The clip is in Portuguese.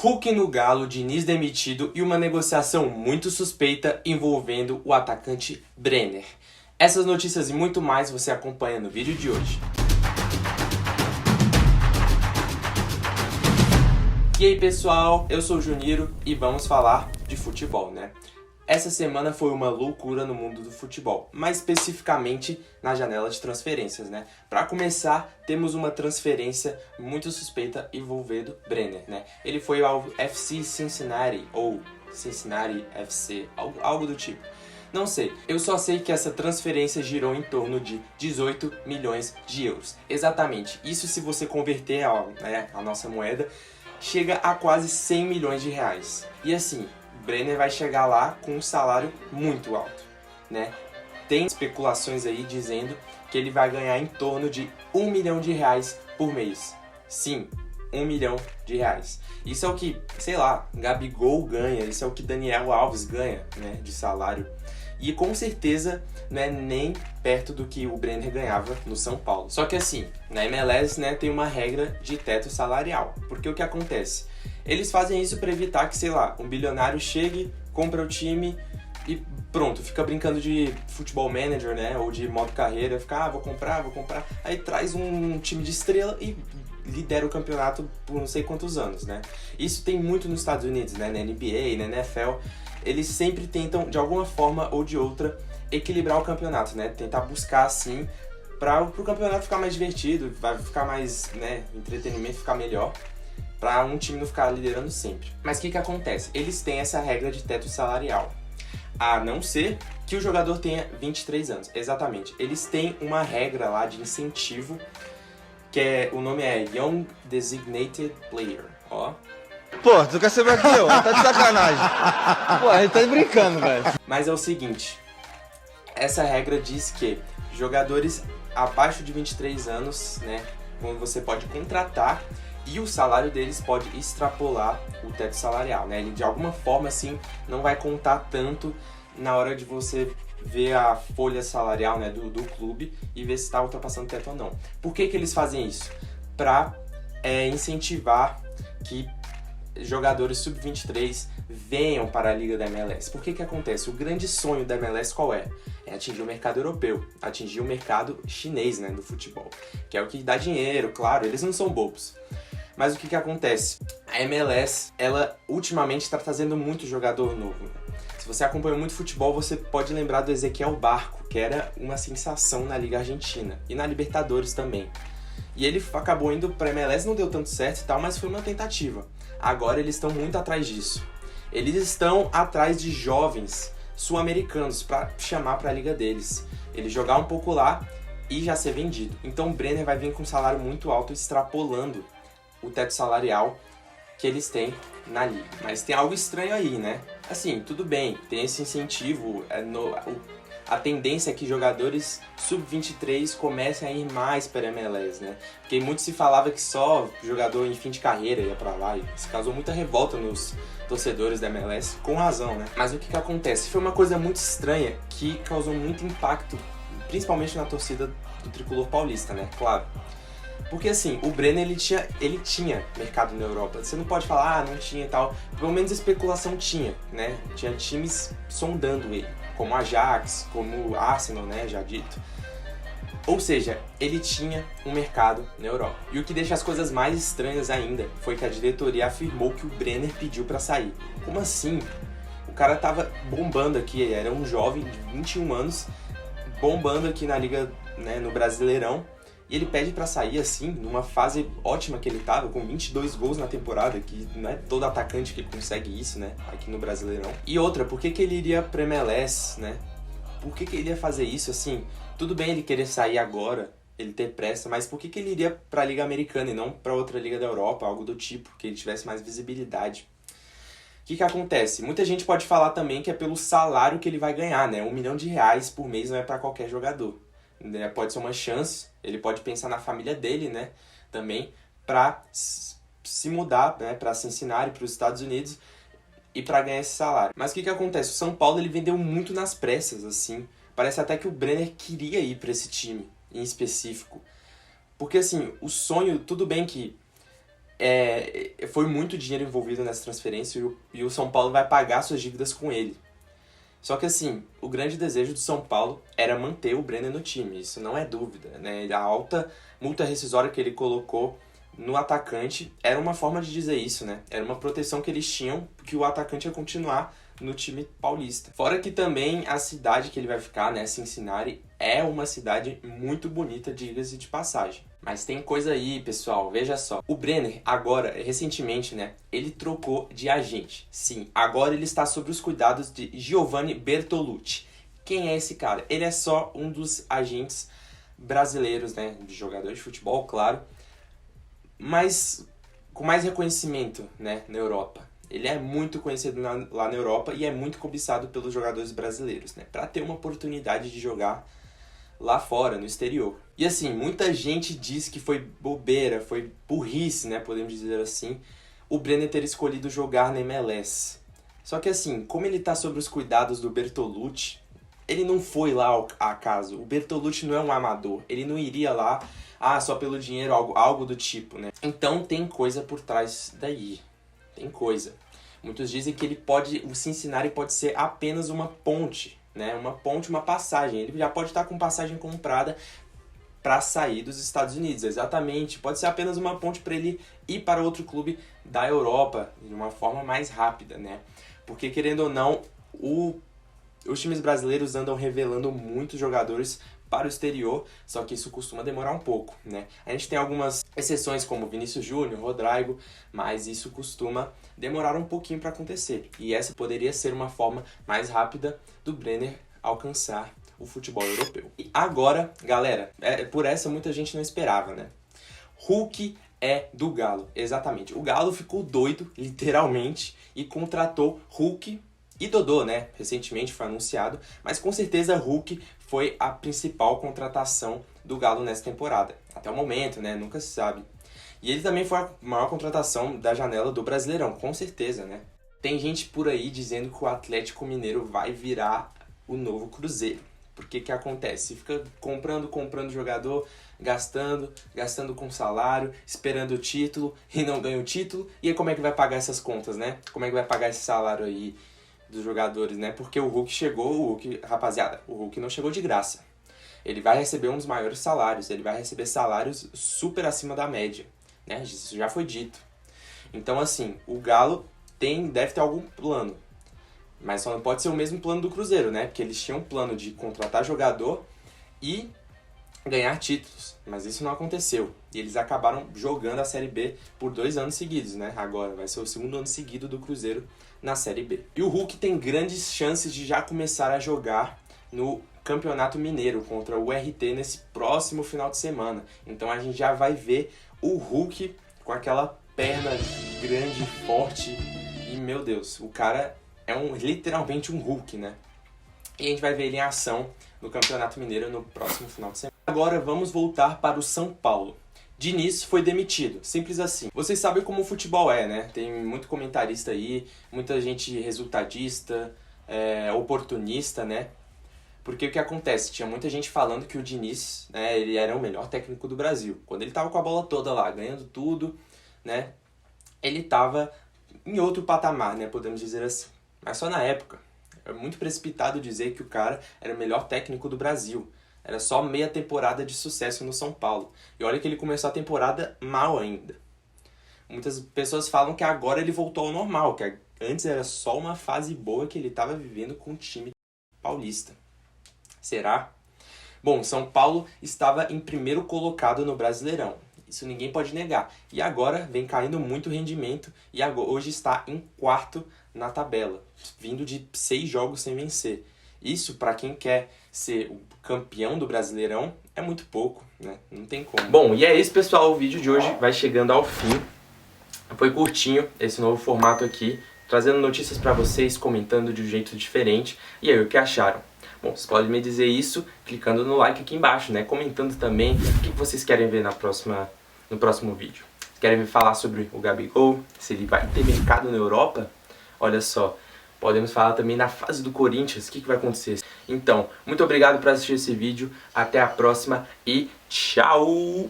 Hulk no Galo, Diniz demitido e uma negociação muito suspeita envolvendo o atacante Brenner. Essas notícias e muito mais você acompanha no vídeo de hoje. E aí pessoal, eu sou o Juniro e vamos falar de futebol, né? Essa semana foi uma loucura no mundo do futebol, mais especificamente na janela de transferências, né? Para começar, temos uma transferência muito suspeita envolvendo Brenner, né? Ele foi ao FC Cincinnati, ou Cincinnati FC, algo do tipo. Não sei, eu só sei que essa transferência girou em torno de 18 milhões de euros. Exatamente, isso se você converter a nossa moeda, chega a quase 100 milhões de reais. E assim, Brenner vai chegar lá com um salário muito alto, né? Tem especulações aí dizendo que ele vai ganhar em torno de 1 milhão de reais por mês. Sim, 1 milhão de reais. Isso é o que, sei lá, Gabigol ganha, isso é o que Daniel Alves ganha, né, de salário. E com certeza não é nem perto do que o Brenner ganhava no São Paulo. Só que assim, na MLS, né, tem uma regra de teto salarial. Porque o que acontece? Eles fazem isso para evitar que, sei lá, um bilionário chegue, compra o time e pronto, fica brincando de futebol manager, né, ou de modo carreira, fica, vou comprar. Aí traz um time de estrela e lidera o campeonato por não sei quantos anos, né? Isso tem muito nos Estados Unidos, né, na NBA, na NFL. Eles sempre tentam, de alguma forma ou de outra, equilibrar o campeonato, né? Tentar buscar, assim, para o campeonato ficar mais divertido, vai ficar mais, né, entretenimento ficar melhor, para um time não ficar liderando sempre. Mas o que acontece? Eles têm essa regra de teto salarial, a não ser que o jogador tenha 23 anos. Exatamente. Eles têm uma regra lá de incentivo, que o nome é Young Designated Player, ó. Pô, tu quer ser mais que eu? Tá de sacanagem. Pô, a gente tá brincando, velho. Mas é o seguinte, essa regra diz que jogadores abaixo de 23 anos, né, quando você pode contratar e o salário deles pode extrapolar o teto salarial, né? Ele de alguma forma assim não vai contar tanto na hora de você ver a folha salarial, né, do clube e ver se está ultrapassando o teto ou não. Por que eles fazem isso? Para incentivar que jogadores sub-23 venham para a Liga da MLS. Por que acontece? O grande sonho da MLS qual é? É atingir o mercado europeu, atingir o mercado chinês, né, do futebol, que é o que dá dinheiro, claro, eles não são bobos. Mas o que acontece? A MLS, ela ultimamente está trazendo muito jogador novo, né? Se você acompanha muito futebol, você pode lembrar do Ezequiel Barco, que era uma sensação na Liga Argentina e na Libertadores também. E ele acabou indo para a MLS, não deu tanto certo e tal, mas foi uma tentativa. Agora eles estão muito atrás disso. Eles estão atrás de jovens sul-americanos para chamar para a liga deles. Ele jogar um pouco lá e já ser vendido. Então o Brenner vai vir com um salário muito alto, extrapolando o teto salarial que eles têm na liga. Mas tem algo estranho aí, né? Assim, tudo bem, tem esse incentivo, a tendência é que jogadores sub-23 comecem a ir mais para a MLS, né? Porque muito se falava que só jogador em fim de carreira ia para lá, e isso causou muita revolta nos torcedores da MLS, com razão, né? Mas o que acontece? Foi uma coisa muito estranha que causou muito impacto, principalmente na torcida do tricolor paulista, né? Claro. Porque assim, o Brenner ele tinha mercado na Europa. Você não pode falar, não tinha e tal. Pelo menos a especulação tinha, né? Tinha times sondando ele, como Ajax, como Arsenal, né? Já dito. Ou seja, ele tinha um mercado na Europa. E o que deixa as coisas mais estranhas ainda foi que a diretoria afirmou que o Brenner pediu pra sair. Como assim? O cara tava bombando aqui, era um jovem de 21 anos, bombando aqui na Liga, né, no Brasileirão. E ele pede pra sair assim, numa fase ótima que ele tava, com 22 gols na temporada, que não é todo atacante que consegue isso, né, aqui no Brasileirão. E outra, por que ele iria pra MLS, né? Por que ele ia fazer isso, assim? Tudo bem ele querer sair agora, ele ter pressa, mas por que ele iria pra Liga Americana e não pra outra Liga da Europa, algo do tipo, que ele tivesse mais visibilidade? O que acontece? Muita gente pode falar também que é pelo salário que ele vai ganhar, né? 1 milhão de reais por mês não é pra qualquer jogador. Pode ser uma chance, ele pode pensar na família dele, né, também, para se mudar, né, para Cincinnati, para os Estados Unidos e para ganhar esse salário. Mas o que acontece? O São Paulo ele vendeu muito nas pressas, assim. Parece até que o Brenner queria ir para esse time em específico. Porque assim, o sonho, tudo bem que foi muito dinheiro envolvido nessa transferência e o São Paulo vai pagar suas dívidas com ele. Só que assim, o grande desejo do São Paulo era manter o Brenner no time, isso não é dúvida, né? A alta multa rescisória que ele colocou no atacante era uma forma de dizer isso, né? Era uma proteção que eles tinham, que o atacante ia continuar no time paulista. Fora que também a cidade que ele vai ficar, né, Cincinnati, é uma cidade muito bonita, diga-se de passagem. Mas tem coisa aí, pessoal, veja só. O Brenner, agora, recentemente, né, ele trocou de agente. Sim, agora ele está sob os cuidados de Giovanni Bertolucci. Quem é esse cara? Ele é só um dos agentes brasileiros, né, de jogador de futebol, claro, mas com mais reconhecimento, né, na Europa. Ele é muito conhecido lá na Europa e é muito cobiçado pelos jogadores brasileiros, né? Para ter uma oportunidade de jogar lá fora, no exterior. E assim, muita gente diz que foi bobeira, foi burrice, né? Podemos dizer assim, o Brenner ter escolhido jogar na MLS. Só que assim, como ele está sob os cuidados do Bertolucci, ele não foi lá ao acaso. O Bertolucci não é um amador. Ele não iria lá, só pelo dinheiro, algo do tipo, né? Então tem coisa por trás daí. Tem coisa. Muitos dizem que o Cincinnati pode ser apenas uma ponte, né? Uma ponte, uma passagem. Ele já pode estar com passagem comprada para sair dos Estados Unidos, exatamente. Pode ser apenas uma ponte para ele ir para outro clube da Europa de uma forma mais rápida, né? Porque, querendo ou não, os times brasileiros andam revelando muitos jogadores para o exterior, só que isso costuma demorar um pouco, né? A gente tem algumas exceções como Vinícius Júnior, Rodrigo, mas isso costuma demorar um pouquinho para acontecer. E essa poderia ser uma forma mais rápida do Brenner alcançar o futebol europeu. E agora, galera, por essa muita gente não esperava, né? Hulk é do Galo, exatamente. O Galo ficou doido, literalmente, e contratou Hulk e Dodô, né? Recentemente foi anunciado, mas com certeza Hulk foi a principal contratação do Galo nessa temporada. Até o momento, né? Nunca se sabe. E ele também foi a maior contratação da janela do Brasileirão, com certeza, né? Tem gente por aí dizendo que o Atlético Mineiro vai virar o novo Cruzeiro. Porque que acontece? Fica comprando jogador, gastando com salário, esperando o título e não ganha o título. E aí como é que vai pagar essas contas, né? Como é que vai pagar esse salário aí dos jogadores, né? Porque o Hulk, rapaziada, o Hulk não chegou de graça. Ele vai receber um dos maiores salários, ele vai receber salários super acima da média, né? Isso já foi dito. Então, assim, o Galo deve ter algum plano, mas só não pode ser o mesmo plano do Cruzeiro, né? Porque eles tinham um plano de contratar jogador e ganhar títulos, mas isso não aconteceu. E eles acabaram jogando a Série B por 2 anos seguidos, né? Agora vai ser o segundo ano seguido do Cruzeiro na Série B. E o Hulk tem grandes chances de já começar a jogar no Campeonato Mineiro contra o RT nesse próximo final de semana. Então a gente já vai ver o Hulk com aquela perna grande, forte e, meu Deus, o cara é literalmente um Hulk, né? E a gente vai ver ele em ação no Campeonato Mineiro no próximo final de semana. Agora vamos voltar para o São Paulo. Diniz foi demitido, simples assim. Vocês sabem como o futebol é, né? Tem muito comentarista aí, muita gente resultadista, oportunista, né? Porque o que acontece? Tinha muita gente falando que o Diniz, né, ele era o melhor técnico do Brasil. Quando ele tava com a bola toda lá, ganhando tudo, né? Ele tava em outro patamar, né? Podemos dizer assim. Mas só na época. É muito precipitado dizer que o cara era o melhor técnico do Brasil. Era só meia temporada de sucesso no São Paulo. E olha que ele começou a temporada mal ainda. Muitas pessoas falam que agora ele voltou ao normal, que antes era só uma fase boa que ele estava vivendo com o time paulista. Será? Bom, São Paulo estava em primeiro colocado no Brasileirão. Isso ninguém pode negar. E agora vem caindo muito rendimento e hoje está em quarto na tabela, vindo de 6 jogos sem vencer. Isso, para quem quer ser o campeão do Brasileirão, é muito pouco, né? Não tem como. Bom, e é isso, pessoal. O vídeo de hoje vai chegando ao fim. Foi curtinho esse novo formato aqui, trazendo notícias para vocês, comentando de um jeito diferente. E aí, o que acharam? Bom, vocês podem me dizer isso clicando no like aqui embaixo, né? Comentando também o que vocês querem ver no próximo vídeo. Querem me falar sobre o Gabigol, se ele vai ter mercado na Europa? Olha só, podemos falar também na fase do Corinthians, o que vai acontecer? Então, muito obrigado por assistir esse vídeo, até a próxima e tchau!